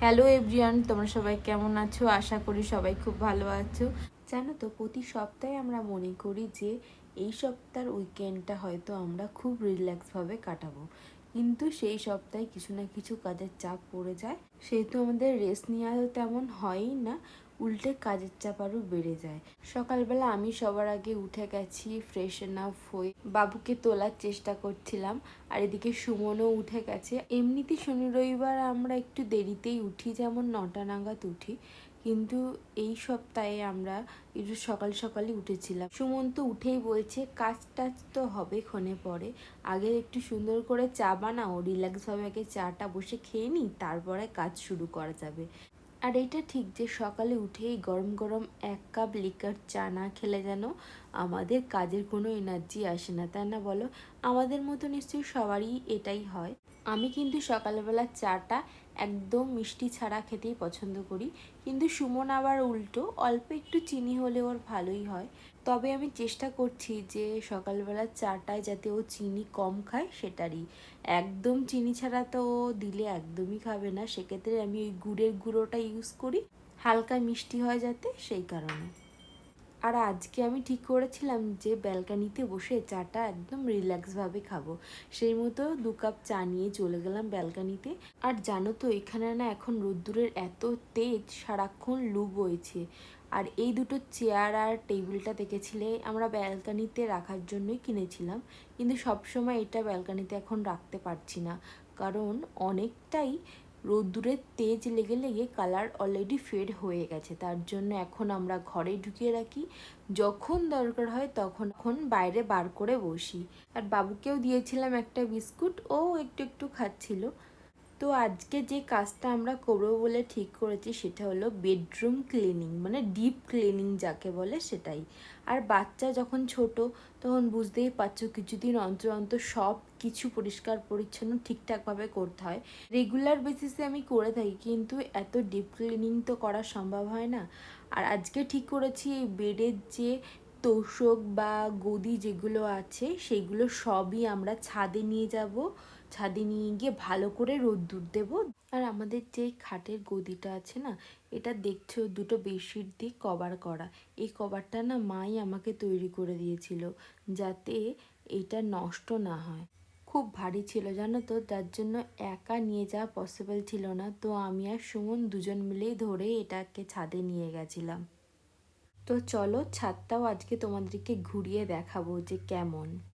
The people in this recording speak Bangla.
হ্যালো এভরিওয়ান, তোমরা সবাই কেমন আছো? আশা করি সবাই খুব ভালো আছো। জানো তো, প্রতি সপ্তাহে আমরা মনে করি যে এই সপ্তাহের উইকেন্ডটা হয়তো আমরা খুব রিল্যাক্সভাবে কাটাবো, কিন্তু সেই সপ্তাহে কিছু না কিছু কাজের চাপ পড়ে যায়, সেহেতু আমাদের রেস্ট নেওয়া তেমন হয়ই না, উল্টে কাজের চাপ আরও বেড়ে যায়। সকালবেলা আমি সবার আগে উঠে গেছি, ফ্রেশন আপ হয়ে বাবুকে তোলার চেষ্টা করছিলাম, আর এদিকে সুমনও উঠে গেছে। এমনিতে শনি রবিবার আমরা একটু দেরিতেই উঠি, যেমন 9টা নাগাদ উঠি, কিন্তু এই সপ্তাহে আমরা একটু সকাল সকালই উঠেছিলাম। সুমন তো উঠেই বলছে কাজ টাজ তো হবে ক্ষণে পরে, আগে একটু সুন্দর করে চা বানাও, রিল্যাক্সভাবে আগে চাটা বসে খেয়ে নিই, তারপরে কাজ শুরু করা যাবে। আর এটা ঠিক যে সকালে উঠেই গরম গরম 1 কাপ লিকার চা না খেলে যেন আমাদের কাজের কোনো এনার্জি আসে না, তাই না বলো? আমাদের মতো নিশ্চয়ই সবারই এটাই হয়। আমি কিন্তু সকালবেলা চাটা একদম মিষ্টি ছাড়া খেতেই পছন্দ করি, কিন্তু সুমন আবার উল্টো, অল্প একটু চিনি হলে ওর ভালোই হয়। তবে আমি চেষ্টা করছি যে সকালবেলা চাটায় যাতে ও চিনি কম খায় সেটারই। একদম চিনি ছাড়া তো ও দিলে একদমই খাবে না, সেক্ষেত্রে আমি ওই গুড়ের গুঁড়োটা ইউজ করি, হালকা মিষ্টি হয় যাতে, সেই কারণে। আর আজকে আমি ঠিক করেছিলাম যে ব্যালকানিতে বসে চাটা একদম রিল্যাক্সভাবে খাবো, সেই মতো 2 কাপ চা নিয়ে চলে গেলাম ব্যালকানিতে। আর জানো তো, এখানে না এখন রোদ্দুরের এত তেজ, সারাক্ষণ লু বইছে। আর এই দুটো চেয়ার আর টেবিলটা দেখেছিলে আমরা ব্যালকানিতে রাখার জন্যই কিনেছিলাম, কিন্তু সবসময় এটা ব্যালকানিতে এখন রাখতে পারছি না, কারণ অনেকটাই রোদ্দুরের তেজ লেগে লেগে কালার অলরেডি ফেড হয়ে গেছে। তার জন্য এখন আমরা ঘরে ঢুকিয়ে রাখি, যখন দরকার হয় তখন বাইরে বার করে বসি। আর বাবুকেও দিয়েছিলাম একটা বিস্কুট, ও একটু একটু খাচ্ছিল। তো আজকে যে কাজটা আমরা করবো বলে ঠিক করেছি সেটা হলো বেডরুম ক্লিনিং, মানে ডিপ ক্লিনিং যাকে বলে সেটাই। আর বাচ্চা যখন ছোট, তখন বুঝতেই পারছো কিছুদিন অন্তর অন্তর সব কিছু পরিষ্কার পরিচ্ছন্ন ঠিকঠাকভাবে করতে হয়। রেগুলার বেসিসে আমি করে থাকি, কিন্তু এত ডিপ ক্লিনিং তো করা সম্ভব হয় না। আর আজকে ঠিক করেছি এই বেডের যে তোষক বা গদি যেগুলো আছে সেগুলো সবই আমরা ছাদে নিয়ে যাব, ছাদে নিয়ে গিয়ে ভালো করে রোদ্দুর দেব। আর আমাদের যে খাটের গদিটা আছে না, এটা দেখছো দুটো বেডশিট দিয়ে কভার করা। এই কভারটা না মাই আমাকে তৈরি করে দিয়েছিল, যাতে এটা নষ্ট না হয়। খুব ভারী ছিল জানো তো, যার জন্য একা নিয়ে যাওয়া পসিবল ছিল না, তো আমি আর সুমন দুজন মিলেই ধরে এটাকে ছাদে নিয়ে গেছিলাম। তো চলো ছাদটাও আজকে তোমাদেরকে ঘুরিয়ে দেখাবো যে কেমন।